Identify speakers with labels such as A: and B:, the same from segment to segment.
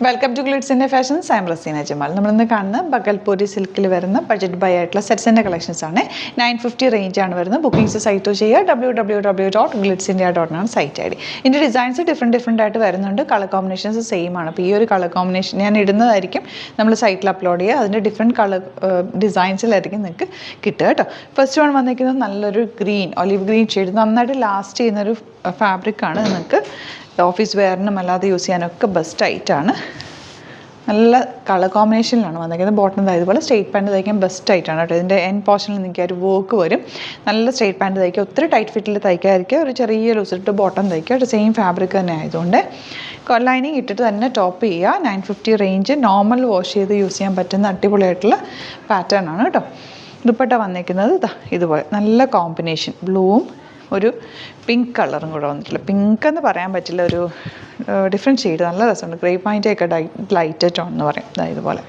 A: Welcome to Glitz India fashions. I'm Raseena Jamal. നമ്മളിന്ന് കാണുന്ന ബഗൽപൂരി സിൽക്കിൽ വരുന്ന ബഡ്ജറ്റ് ബൈ ആയിട്ടുള്ള സെറ്റ്സിൻ്റെ കളക്ഷൻസ് ആണ്. 950 റേഞ്ചാണ് വരുന്നത്. ബുക്കിംഗ്സ് സൈറ്റ് ചെയ്യുക www.glitzindia.com ആണ് സൈറ്റ് ഐ ഡി. ഇതിൻ്റെ ഡിസൈൻസ് ഡിഫറെൻറ്റ് ആയിട്ട് വരുന്നുണ്ട്. കളർ കോമ്പിനേഷൻസ് സെയിം ആണ്. അപ്പോൾ ഈ ഒരു കളർ കോമ്പിനേഷൻ ഞാൻ ഇടുന്നതായിരിക്കും നമ്മൾ സൈറ്റിൽ അപ്ലോഡ് ചെയ്യുക. അതിൻ്റെ ഡിഫറെൻറ്റ് കളർ ഡിസൈൻസിലായിരിക്കും നിങ്ങൾക്ക് കിട്ടുക കേട്ടോ. ഫസ്റ്റ് വൺ വന്നിരിക്കുന്നത് നല്ലൊരു ഗ്രീൻ, ഒലിവ് ഗ്രീൻ ഷെയ്ഡ്, നന്നായിട്ട് ലാസ്റ്റ് ചെയ്യുന്നൊരു ഫാബ്രിക്കാണ്. നിങ്ങൾക്ക് ഓഫീസ് വെയറിനും അല്ലാതെ യൂസ് ചെയ്യാനൊക്കെ ബെസ്റ്റ് ആയിട്ടാണ്. നല്ല കളർ കോമ്പിനേഷനിലാണ് വന്നിരിക്കുന്നത്. ബോട്ടം ഇതുപോലെ സ്ട്രെയിറ്റ് പാൻറ്റ് തയ്ക്കാൻ ബെസ്റ്റ് ആയിട്ടാണ് കേട്ടോ. ഇതിൻ്റെ എൻഡ് പോർഷനിൽ നിങ്ങൾക്ക് ഒരു വർക്ക് വരും. നല്ല സ്ട്രെയിറ്റ് പാൻറ്റ് തയ്ക്കുക, ഒത്തിരി ടൈറ്റ് ഫിറ്റിൽ തയ്ക്കാതിരിക്കുക, ഒരു ചെറിയ ലൂസിട്ട് ബോട്ടം തയ്ക്കുക. ഒരു സെയിം ഫാബ്രിക് തന്നെ ആയതുകൊണ്ട് ലൈനിങ് ഇട്ടിട്ട് തന്നെ ടോപ്പ് ചെയ്യുക. 950 റേഞ്ച്, നോർമൽ വാഷ് ചെയ്ത് യൂസ് ചെയ്യാൻ പറ്റുന്ന അടിപൊളിയായിട്ടുള്ള പാറ്റേൺ ആണ് കേട്ടോ. ദുപ്പട്ട വന്നിരിക്കുന്നത് ഇതുപോലെ നല്ല കോമ്പിനേഷൻ, ബ്ലൂവും ഒരു പിങ്ക് കളറും കൂടെ വന്നിട്ടില്ല. പിങ്ക് എന്ന് പറയാൻ പറ്റില്ല, ഒരു ഡിഫറെൻറ്റ് ഷെയ്ഡ്, നല്ല രസമുണ്ട്. ഗ്രേ പോയിൻ്റൊക്കെ ലൈറ്റ് ടോൺ എന്ന് പറയും. ഇതുപോലെ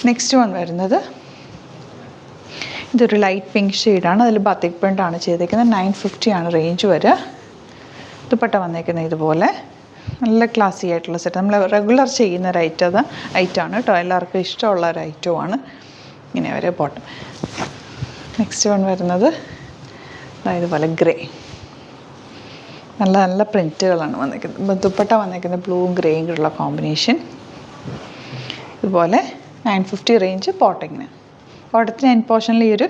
A: നെക്സ്റ്റ് വൺ വരുന്നത് ഇതൊരു ലൈറ്റ് പിങ്ക് ഷെയ്ഡാണ്. അതിൽ ബത്തിക് പ്രിൻ്റ് ആണ് ചെയ്തേക്കുന്നത്. 950 ആണ് റേഞ്ച് വരിക. ദുപ്പട്ട വന്നേക്കുന്നത് ഇതുപോലെ നല്ല ക്ലാസി ആയിട്ടുള്ള സെറ്റ്. നമ്മൾ റെഗുലർ ചെയ്യുന്ന ഒരു ഐറ്റമാണ് കേട്ടോ. എല്ലാവർക്കും ഇഷ്ടമുള്ള ഒരു ഐറ്റമാണ്. ഇങ്ങനെ വരെ ബോട്ടം. നെക്സ്റ്റ് വൺ വരുന്നത് ഇതുപോലെ ഗ്രേ, നല്ല നല്ല പ്രിൻറ്റുകളാണ് വന്നിരിക്കുന്നത്. ദുപ്പട്ട വന്നിരിക്കുന്നത് ബ്ലൂവും ഗ്രേയും കൂടെയുള്ള കോമ്പിനേഷൻ. ഇതുപോലെ 950 റേഞ്ച് ബോട്ടത്തിന് എൻഡ് പോർഷനിൽ ഈ ഒരു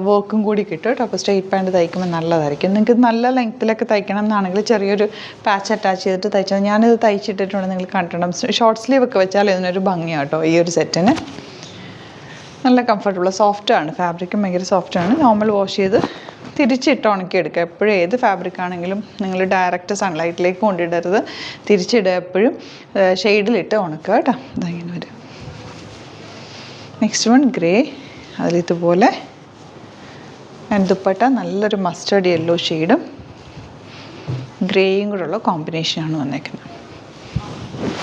A: വർക്കും കൂടി കിട്ടും കേട്ടോ. അപ്പോൾ സ്ട്രെയിറ്റ് പാൻറ്റ് തയ്ക്കുമ്പോൾ നല്ലതായിരിക്കും. നിങ്ങൾക്ക് നല്ല ലെങ്ത്തിലൊക്കെ തയ്ക്കണം എന്നാണെങ്കിൽ ചെറിയൊരു പാച്ച് അറ്റാച്ച് ചെയ്തിട്ട് തയ്ച്ചാൽ, ഞാനിത് തയ്ച്ചിട്ടിട്ടുണ്ട്, നിങ്ങൾ കണ്ടിട്ടുണ്ടാകും. ഷോർട്ട് സ്ലീവ് ഒക്കെ വെച്ചാൽ ഇതിനൊരു ഭംഗിയാണ് കേട്ടോ. ഈ ഒരു സെറ്റിന് നല്ല കംഫർട്ടബിൾ, സോഫ്റ്റാണ്. ഫാബ്രിക്കും ഭയങ്കര സോഫ്റ്റാണ്. നോർമൽ വാഷ് ചെയ്ത് തിരിച്ചിട്ട് ഉണക്കിയെടുക്കുക. എപ്പോഴും ഏത് ഫാബ്രിക് ആണെങ്കിലും നിങ്ങൾ ഡയറക്റ്റ് സൺലൈറ്റിലേക്ക് കൊണ്ടിടരുത്. തിരിച്ചിടുക, എപ്പോഴും ഷെയ്ഡിലിട്ട് ഉണക്കുക കേട്ടോ. ഇതങ്ങനെ വരും. നെക്സ്റ്റ് വൺ ഗ്രേ, അതിലിതുപോലെ ദുപ്പട്ട നല്ലൊരു മസ്റ്റർഡ് യെല്ലോ ഷെയ്ഡും ഗ്രേയും കൂടെയുള്ള കോമ്പിനേഷനാണ് വന്നേക്കുന്നത്.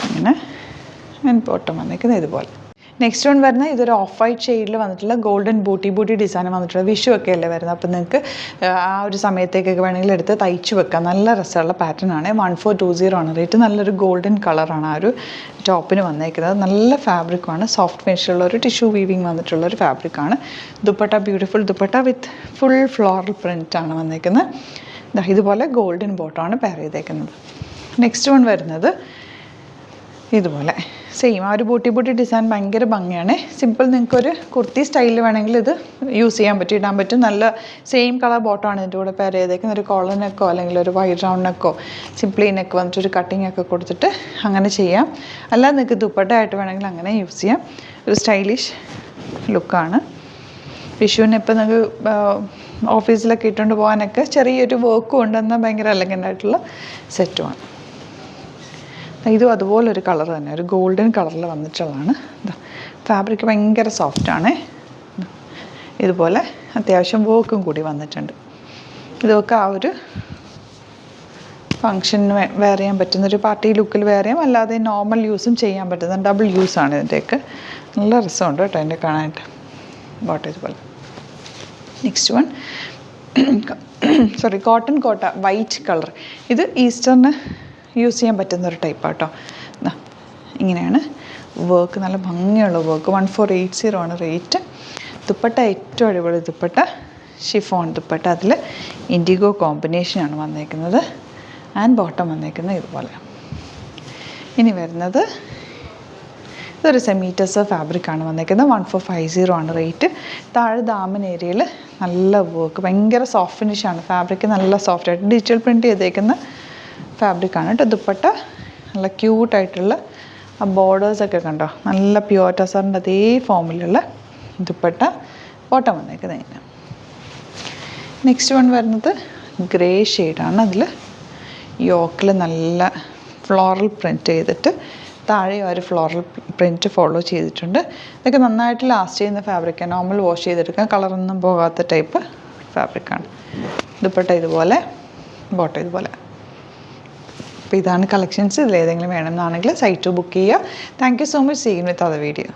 A: അങ്ങനെ ബോട്ടം വന്നേക്കുന്നത് ഇതുപോലെ. നെക്സ്റ്റ് വൺ വരുന്നത് ഇതൊരു ഓഫ് വൈറ്റ് ഷെയ്ഡിൽ വന്നിട്ടുള്ള ഗോൾഡൻ ബൂട്ടി ഡിസൈൻ വന്നിട്ടുള്ള. വിഷു ഒക്കെ അല്ലേ വരുന്നത്, അപ്പോൾ നിങ്ങൾക്ക് ആ ഒരു സമയത്തേക്കൊക്കെ വേണമെങ്കിൽ എടുത്ത് തയ്ച്ച് വെക്കാം. നല്ല രസമുള്ള പാറ്റേൺ ആണ്. 1420 ആണ് റേറ്റ്. നല്ലൊരു ഗോൾഡൻ കളറാണ് ആ ഒരു ടോപ്പിന് വന്നേക്കുന്നത്. നല്ല ഫാബ്രിക്കാണ്, സോഫ്റ്റ് ഫിനിഷുള്ള ഒരു ടിഷ്യൂ വീവിങ് വന്നിട്ടുള്ള ഒരു ഫാബ്രിക്കാണ്. Dupatta beautiful dupatta with full floral പ്രിൻ്റാണ് വന്നേക്കുന്നത്. ഇതുപോലെ ഗോൾഡൻ ബോട്ടമാണ് പെയർ ചെയ്തേക്കുന്നത്. നെക്സ്റ്റ് വൺ വരുന്നത് ഇതുപോലെ സെയിം ആ ഒരു ബൂട്ടി ഡിസൈൻ ഭയങ്കര ഭംഗിയാണ്. സിമ്പിൾ നിങ്ങൾക്കൊരു കുർത്തി സ്റ്റൈലിൽ വേണമെങ്കിൽ ഇത് യൂസ് ചെയ്യാൻ പറ്റും, ഇടാൻ പറ്റും. നല്ല സെയിം കളർ ബോട്ടമാണ് ഇതിൻ്റെ കൂടെ പെയർ ചെയ്തേക്കുന്നത്. ഒരു കോളർ നെക്കോ അല്ലെങ്കിൽ ഒരു വൈഡ് റൗണ്ട് നെക്കോ സിംപ്ലി നെക്ക് വന്നിട്ട് ഒരു കട്ടിങ് ഒക്കെ കൊടുത്തിട്ട് അങ്ങനെ ചെയ്യാം. അല്ലാതെ നിങ്ങൾക്ക് ദുപ്പട്ട ആയിട്ട് വേണമെങ്കിൽ അങ്ങനെ യൂസ് ചെയ്യാം. ഒരു സ്റ്റൈലിഷ് ലുക്കാണ്. വിഷുവിന് ഇപ്പം നിങ്ങൾക്ക് ഓഫീസിലൊക്കെ ഇട്ടുകൊണ്ട് പോകാനൊക്കെ ചെറിയൊരു വർക്കും ഉണ്ടെന്നാൽ ഭയങ്കര എലഗൻ്റ് ആയിട്ടുള്ള സെറ്റുമാണ്. ഇതും അതുപോലൊരു കളർ തന്നെ, ഒരു ഗോൾഡൻ കളറിൽ വന്നിട്ടുള്ളതാണ്. ഫാബ്രിക് ഭയങ്കര സോഫ്റ്റാണ്. ഇതുപോലെ അത്യാവശ്യം വർക്കും കൂടി വന്നിട്ടുണ്ട്. ഇതൊക്കെ ആ ഒരു ഫങ്ഷന് വെയർ ചെയ്യാൻ പറ്റുന്നൊരു പാർട്ടി ലുക്കിൽ വെയർ ചെയ്യാം, അല്ലാതെ നോർമൽ യൂസും ചെയ്യാൻ പറ്റുന്ന ഡബിൾ യൂസാണ് ഇതിൻ്റെയൊക്കെ. നല്ല രസമുണ്ട് കേട്ടോ എൻ്റെ കാണാനായിട്ട്. ബോട്ടം ഇതുപോലെ. നെക്സ്റ്റ് വൺ കോട്ടൺ കോട്ട വൈറ്റ് കളർ. ഇത് ഈസ്റ്ററിന് യൂസ് ചെയ്യാൻ പറ്റുന്ന ഒരു ടൈപ്പാണ് കേട്ടോ. ഇങ്ങനെയാണ് വർക്ക്, നല്ല ഭംഗിയുള്ള വർക്ക്. 1480 ആണ് റേറ്റ്. ദുപ്പട്ട ഏറ്റവും അടിപൊളി ദുപ്പട്ട, ഷിഫോൺ ദുപ്പട്ട. അതിൽ ഇൻഡിഗോ കോമ്പിനേഷനാണ് വന്നേക്കുന്നത്. ആൻഡ് ബോട്ടം വന്നേക്കുന്നത് ഇതുപോലെ. ഇനി വരുന്നത് ഇതൊരു സെമീറ്റസ് ഫാബ്രിക്കാണ് വന്നേക്കുന്നത്. 1450 ആണ് റേറ്റ്. താഴെ ദാമൻ ഏരിയയിൽ നല്ല വർക്ക്, ഭയങ്കര സോഫ്റ്റ് ഫിനിഷാണ്. ഫാബ്രിക് നല്ല സോഫ്റ്റായിട്ട് ഡിജിറ്റൽ പ്രിൻറ്റ് ചെയ്തേക്കുന്ന ഫാബ്രിക്കാണ് കേട്ടോ. ദുപ്പട്ട നല്ല ക്യൂട്ടായിട്ടുള്ള ആ ബോർഡേഴ്സൊക്കെ കണ്ടോ, നല്ല പ്യുവർ ടസറിൻ്റെ അതേ ഫോമിലുള്ള ദുപ്പട്ട. ബോട്ടം വന്നേക്കുന്നത് ഇങ്ങനെ. നെക്സ്റ്റ് വൺ വരുന്നത് ഗ്രേ ഷെയ്ഡാണ്. അതിൽ യോക്കിൽ നല്ല ഫ്ലോറൽ പ്രിൻറ്റ് ചെയ്തിട്ട് താഴെ ഒരു ഫ്ലോറൽ പ്രിൻറ്റ് ഫോളോ ചെയ്തിട്ടുണ്ട്. ഇതൊക്കെ നന്നായിട്ട് ലാസ്റ്റ് ചെയ്യുന്ന ഫാബ്രിക്കാണ്. നോർമൽ വാഷ് ചെയ്തെടുക്കാൻ കളറൊന്നും പോകാത്ത ടൈപ്പ് ഫാബ്രിക്കാണ്. ദുപ്പട്ട ഇതുപോലെ, ബോട്ടം ഇതുപോലെ. അപ്പോൾ ഇതാണ് കളക്ഷൻസ്. ഇതിലേതെങ്കിലും വേണമെന്നാണെങ്കിൽ സൈറ്റ് ബുക്ക് ചെയ്യുക. Thank you so much. See you with other video.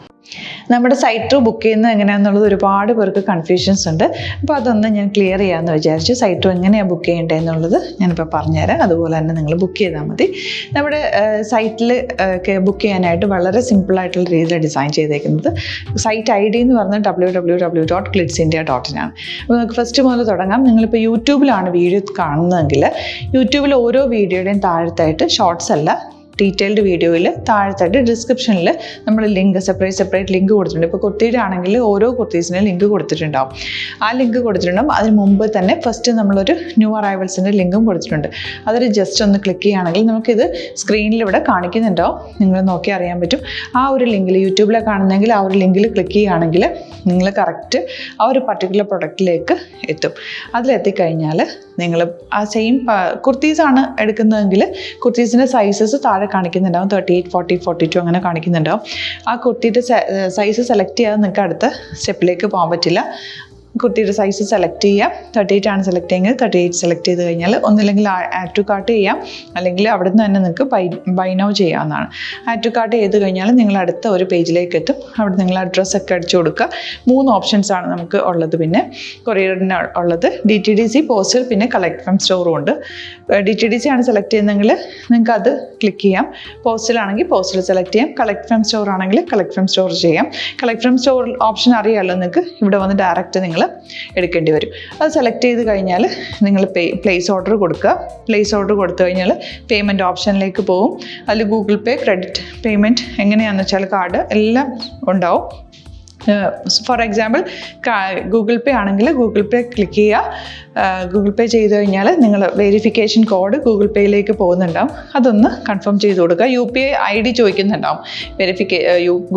A: നമ്മുടെ സൈറ്റ് ത്രൂ ബുക്ക് ചെയ്യുന്നത് എങ്ങനെയാണെന്നുള്ളത് ഒരുപാട് പേർക്ക് കൺഫ്യൂഷൻസ് ഉണ്ട്. അപ്പോൾ അതൊന്ന് ഞാൻ ക്ലിയർ ചെയ്യാമെന്ന് വിചാരിച്ചു. സൈറ്റ് ത്രൂ എങ്ങനെയാണ് ബുക്ക് ചെയ്യേണ്ടത് എന്നുള്ളത് ഞാനിപ്പോൾ പറഞ്ഞുതരാം. അതുപോലെ തന്നെ നിങ്ങൾ ബുക്ക് ചെയ്താൽ മതി. നമ്മുടെ സൈറ്റിൽ ബുക്ക് ചെയ്യാനായിട്ട് വളരെ സിമ്പിളായിട്ടുള്ള രീതിയിൽ ഡിസൈൻ ചെയ്തേക്കുന്നത്. സൈറ്റ് ID എന്ന് പറഞ്ഞാൽ www.glitzindia.in ആണ്. അപ്പോൾ നമുക്ക് ഫസ്റ്റ് മുതൽ തുടങ്ങാം. നിങ്ങളിപ്പോൾ യൂട്യൂബിലാണ് വീഡിയോ കാണുന്നതെങ്കിൽ യൂട്യൂബിൽ ഓരോ വീഡിയോയുടെയും താഴത്തായിട്ട് ഷോർട്സ് അല്ല, ഡീറ്റെയിൽഡ് വീഡിയോയിൽ താഴത്തായിട്ട് ഡിസ്ക്രിപ്ഷനിൽ നമ്മൾ ലിങ്ക് സെപ്പറേറ്റ് ലിങ്ക് കൊടുത്തിട്ടുണ്ട്. ഇപ്പോൾ കുർത്തിയുടെ ആണെങ്കിൽ ഓരോ കുർത്തീസിനും ലിങ്ക് കൊടുത്തിട്ടുണ്ടാവും. ആ ലിങ്ക് കൊടുത്തിട്ടുണ്ടാവും. അതിന് മുമ്പ് തന്നെ ഫസ്റ്റ് നമ്മളൊരു ന്യൂ അറൈവൽസിൻ്റെ ലിങ്കും കൊടുത്തിട്ടുണ്ട്. അതൊരു ജസ്റ്റ് ഒന്ന് ക്ലിക്ക് ചെയ്യുകയാണെങ്കിൽ നമുക്കിത് സ്ക്രീനിൽ ഇവിടെ കാണിക്കുന്നുണ്ടാവും. നിങ്ങൾ നോക്കി അറിയാൻ പറ്റും. ആ ഒരു ലിങ്കിൽ യൂട്യൂബിലെ കാണുന്നെങ്കിൽ ആ ഒരു ലിങ്കിൽ ക്ലിക്ക് ചെയ്യുകയാണെങ്കിൽ നിങ്ങൾ കറക്റ്റ് ആ ഒരു പർട്ടിക്കുലർ പ്രൊഡക്റ്റിലേക്ക് എത്തും. അതിലെത്തിക്കഴിഞ്ഞാൽ നിങ്ങൾ ആ സെയിം കുർത്തീസാണ് എടുക്കുന്നതെങ്കിൽ കുർത്തീസിൻ്റെ സൈസസ് താഴെ കാണിക്കുന്നുണ്ടാവും. 38, 40, 42 അങ്ങനെ കാണിക്കുന്നുണ്ടാവും. ആ കുർത്തിയുടെ സൈസ് സെലക്ട് ചെയ്യാതെ നിങ്ങൾക്ക് അടുത്ത സ്റ്റെപ്പിലേക്ക് പോകാൻ പറ്റില്ല. കുർത്തിയുടെ സൈസ് സെലക്ട് ചെയ്യാം. 38 ആണ് സെലക്ട് ചെയ്യുന്നത്. 38 സെലക്ട് ചെയ്ത് കഴിഞ്ഞാൽ ഒന്നില്ലെങ്കിൽ ആഡ് ടു കാർട്ട് ചെയ്യാം, അല്ലെങ്കിൽ അവിടെ നിന്ന് തന്നെ നിങ്ങൾക്ക് ബൈ നൗ ചെയ്യാവുന്നതാണ്. ആഡ് ടു കാർട്ട് ചെയ്ത് കഴിഞ്ഞാൽ നിങ്ങൾ അടുത്ത ഒരു പേജിലേക്ക് എത്തും. അവിടെ നിങ്ങൾ അഡ്രസ്സൊക്കെ അടിച്ചു കൊടുക്കുക. 3 ഓപ്ഷൻസാണ് നമുക്ക് ഉള്ളത്. പിന്നെ കൊറിയറിന് ഉള്ളത് DTDC, പോസ്റ്റൽ, പിന്നെ കളക്ട് ഫ്രം സ്റ്റോറും ഉണ്ട്. DTDC ആണ് സെലക്ട് ചെയ്യുന്നതെങ്കിൽ നിങ്ങൾക്ക് അത് ക്ലിക്ക് ചെയ്യാം. പോസ്റ്റലാണെങ്കിൽ പോസ്റ്റൽ സെലക്ട് ചെയ്യാം. കളക്ട് ഫ്രം സ്റ്റോർ ആണെങ്കിൽ കളക്ട് ഫ്രം സ്റ്റോർ ചെയ്യാം. കളക്ട് ഫ്രം സ്റ്റോർ ഓപ്ഷൻ അറിയാമല്ലോ നിങ്ങൾക്ക്. ഇവിടെ വന്ന് ഡയറക്റ്റ് നിങ്ങൾ എടുക്കേണ്ടി വരും. അത് സെലക്ട് ചെയ്ത് കഴിഞ്ഞാൽ നിങ്ങൾ പ്ലേസ് ഓർഡർ കൊടുക്കുക. പ്ലേസ് ഓർഡർ കൊടുത്തു കഴിഞ്ഞാൽ പേയ്മെൻറ്റ് ഓപ്ഷനിലേക്ക് പോകും. അതിൽ ഗൂഗിൾ പേ, ക്രെഡിറ്റ് പേയ്മെൻറ്റ് എങ്ങനെയാണെന്ന് വെച്ചാൽ കാർഡ് എല്ലാം ഉണ്ടാവും. ഫോർ എക്സാമ്പിൾ ഗൂഗിൾ പേ ആണെങ്കിൽ ഗൂഗിൾ പേ ക്ലിക്ക് ചെയ്യുക. ഗൂഗിൾ പേ ചെയ്ത് കഴിഞ്ഞാൽ നിങ്ങൾ വെരിഫിക്കേഷൻ കോഡ് ഗൂഗിൾ പേയിലേക്ക് പോകുന്നുണ്ടാവും. അതൊന്ന് കൺഫേം ചെയ്ത് കൊടുക്കുക. UPI ID ചോദിക്കുന്നുണ്ടാവും.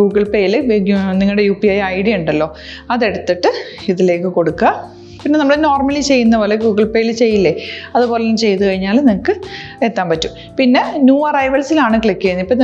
A: ഗൂഗിൾ പേയിൽ നിങ്ങളുടെ UPI ID ഉണ്ടല്ലോ, അതെടുത്തിട്ട് ഇതിലേക്ക് കൊടുക്കുക. പിന്നെ നമ്മൾ നോർമലി ചെയ്യുന്ന പോലെ ഗൂഗിൾ പേയിൽ ചെയ്യില്ലേ, അതുപോലെ ചെയ്ത് കഴിഞ്ഞാൽ നിങ്ങൾക്ക് എത്താൻ പറ്റും. പിന്നെ ന്യൂ അറൈവൽസിലാണ് ക്ലിക്ക് ചെയ്യുന്നത്. ഇപ്പോൾ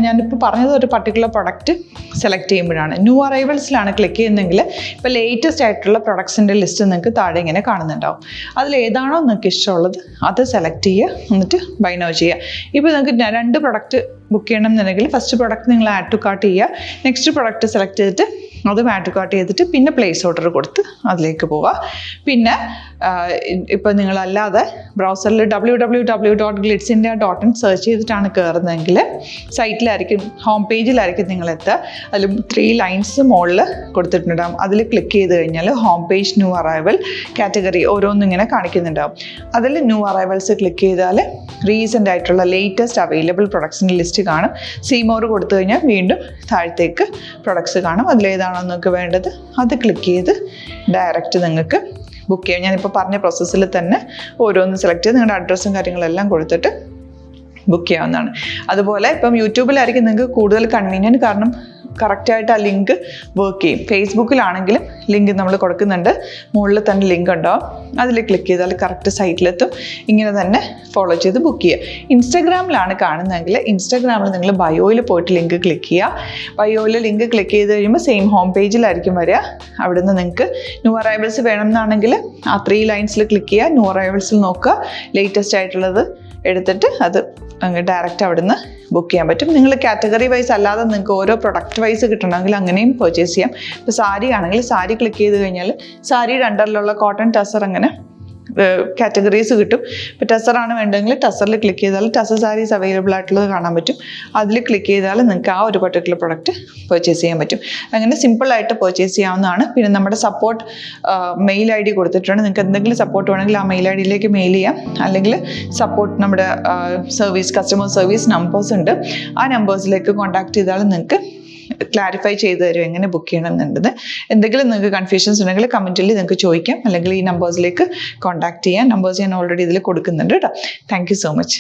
A: ഞാനിപ്പോൾ പറഞ്ഞത് ഒരു പർട്ടിക്കുലർ പ്രൊഡക്റ്റ് സെലക്ട് ചെയ്യുമ്പോഴാണ്. ന്യൂ അറൈവൽസിലാണ് ക്ലിക്ക് ചെയ്യുന്നതെങ്കിൽ ഇപ്പോൾ ലേറ്റസ്റ്റ് ആയിട്ടുള്ള പ്രൊഡക്ട്സിൻ്റെ ലിസ്റ്റ് നിങ്ങൾക്ക് താഴെ ഇങ്ങനെ കാണുന്നുണ്ടാവും. അതിലേതാണോ നിങ്ങൾക്ക് ഇഷ്ടമുള്ളത് അത് സെലക്ട് ചെയ്യുക, എന്നിട്ട് ബൈ നൗ ചെയ്യുക. ഇപ്പോൾ നിങ്ങൾക്ക് 2 പ്രൊഡക്റ്റ് ബുക്ക് ചെയ്യണം എന്നുണ്ടെങ്കിൽ ഫസ്റ്റ് പ്രൊഡക്റ്റ് നിങ്ങൾ ആഡ് ടു കാർട്ട് ചെയ്യുക. നെക്സ്റ്റ് പ്രൊഡക്റ്റ് സെലക്ട് ചെയ്തിട്ട് അതും ആഡ് ടു കാർട്ട് ചെയ്തിട്ട് പിന്നെ പ്ലേസ് ഓർഡർ കൊടുത്ത് അതിലേക്ക് പോവുക. പിന്നെ ഇപ്പോൾ നിങ്ങളല്ലാതെ ബ്രൗസറിൽ www.glitzindia.in സെർച്ച് ചെയ്തിട്ടാണ് കയറുന്നതെങ്കിൽ സൈറ്റിലായിരിക്കും, ഹോം പേജിലായിരിക്കും നിങ്ങളെത്തുക. അതിൽ 3 ലൈൻസ് മുകളിൽ കൊടുത്തിട്ടുണ്ടാകും. അതിൽ ക്ലിക്ക് ചെയ്ത് കഴിഞ്ഞാൽ home page, new arrival, category ഓരോന്നിങ്ങനെ കാണിക്കുന്നുണ്ടാകും. അതിൽ ന്യൂ അറൈവൽസ് ക്ലിക്ക് ചെയ്താൽ റീസെൻ്റ് ആയിട്ടുള്ള ലേറ്റസ്റ്റ് അവൈലബിൾ പ്രൊഡക്ട്സിൻ്റെ ലിസ്റ്റ് കാണും. സീമോർ കൊടുത്തു കഴിഞ്ഞാൽ വീണ്ടും താഴത്തേക്ക് പ്രൊഡക്ട്സ് കാണും. അതിലേതാണോ നിങ്ങൾക്ക് വേണ്ടത് അത് ക്ലിക്ക് ചെയ്ത് ഡയറക്റ്റ് നിങ്ങൾക്ക് ബുക്ക് ചെയ്യാം. ഞാനിപ്പോൾ പറഞ്ഞ പ്രോസസ്സിൽ തന്നെ ഓരോന്ന് സെലക്ട് ചെയ്ത് നിങ്ങളുടെ അഡ്രസ്സും കാര്യങ്ങളെല്ലാം കൊടുത്തിട്ട് ബുക്ക് ചെയ്യാവുന്നതാണ്. അതുപോലെ ഇപ്പം യൂട്യൂബിലായിരിക്കും നിങ്ങൾക്ക് കൂടുതൽ കൺവീനിയൻറ്റ്, കാരണം കറക്റ്റായിട്ട് ആ ലിങ്ക് വർക്ക് ചെയ്യും. ഫേസ്ബുക്കിലാണെങ്കിലും ലിങ്ക് നമ്മൾ കൊടുക്കുന്നുണ്ട്, മുകളിൽ തന്നെ ലിങ്ക് ഉണ്ടാവും. അതിൽ ക്ലിക്ക് ചെയ്താൽ കറക്റ്റ് സൈറ്റിലെത്തും. ഇങ്ങനെ തന്നെ ഫോളോ ചെയ്ത് ബുക്ക് ചെയ്യുക. ഇൻസ്റ്റാഗ്രാമിലാണ് കാണുന്നതെങ്കിൽ ഇൻസ്റ്റാഗ്രാമിൽ നിങ്ങൾ ബയോയിൽ പോയിട്ട് ലിങ്ക് ക്ലിക്ക് ചെയ്യുക. ബയോയിൽ ലിങ്ക് ക്ലിക്ക് ചെയ്ത് കഴിയുമ്പോൾ സെയിം ഹോം പേജിലായിരിക്കും വരിക. അവിടുന്ന് നിങ്ങൾക്ക് ന്യൂ അറൈവൽസ് വേണമെന്നാണെങ്കിൽ ആ 3 ലൈൻസിൽ ക്ലിക്ക് ചെയ്യുക. ന്യൂ അറൈവൽസിൽ നോക്കുക, ലേറ്റസ്റ്റ് ആയിട്ടുള്ളത് എടുത്തിട്ട് അത് അങ്ങ് ഡയറക്റ്റ് അവിടുന്ന് ബുക്ക് ചെയ്യാൻ പറ്റും. നിങ്ങൾ കാറ്റഗറി വൈസ് അല്ലാതെ നിങ്ങൾക്ക് ഓരോ പ്രൊഡക്റ്റ് വൈസ് കിട്ടണമെങ്കിൽ അങ്ങനെയും പർച്ചേസ് ചെയ്യാം. ഇപ്പോൾ സാരി ആണെങ്കിൽ സാരി ക്ലിക്ക് ചെയ്ത് കഴിഞ്ഞാൽ സാരിയുടെ അണ്ടറിലുള്ള കോട്ടൺ ടസർ അങ്ങനെ കാറ്റഗറീസ് കിട്ടും. ഇപ്പോൾ ടസറാണ് വേണ്ടതെങ്കിൽ ടസറിൽ ക്ലിക്ക് ചെയ്താൽ ടസർ സാരീസ് അവൈലബിൾ ആയിട്ടുള്ളത് കാണാൻ പറ്റും. അതിൽ ക്ലിക്ക് ചെയ്താൽ നിങ്ങൾക്ക് ആ ഒരു പർട്ടിക്കുലർ പ്രൊഡക്റ്റ് പർച്ചേസ് ചെയ്യാൻ പറ്റും. അങ്ങനെ സിമ്പിളായിട്ട് പർച്ചേസ് ചെയ്യാവുന്നതാണ്. പിന്നെ നമ്മുടെ സപ്പോർട്ട് മെയിൽ ID കൊടുത്തിട്ടുണ്ട്. നിങ്ങൾക്ക് എന്തെങ്കിലും സപ്പോർട്ട് വേണമെങ്കിൽ ആ മെയിൽ IDയിലേക്ക് മെയിൽ ചെയ്യാം. അല്ലെങ്കിൽ സപ്പോർട്ട് നമ്മുടെ കസ്റ്റമർ സർവീസ് നമ്പേഴ്സ് ഉണ്ട്. ആ നമ്പേഴ്സിലേക്ക് കോൺടാക്ട് ചെയ്താൽ നിങ്ങൾക്ക് ക്ലാരിഫൈ ചെയ്ത് തരും എങ്ങനെ ബുക്ക് ചെയ്യണം എന്നുള്ളത്. എന്തെങ്കിലും നിങ്ങൾക്ക് കൺഫ്യൂഷൻസ് ഉണ്ടെങ്കിൽ കമൻറ്റിൽ നിങ്ങൾക്ക് ചോദിക്കാം, അല്ലെങ്കിൽ ഈ നമ്പേഴ്സിലേക്ക് കോൺടാക്ട് ചെയ്യാം. നമ്പേഴ്സ് ഞാൻ ഓൾറെഡി ഇതിൽ കൊടുക്കുന്നുണ്ട് കേട്ടോ. Thank you so much.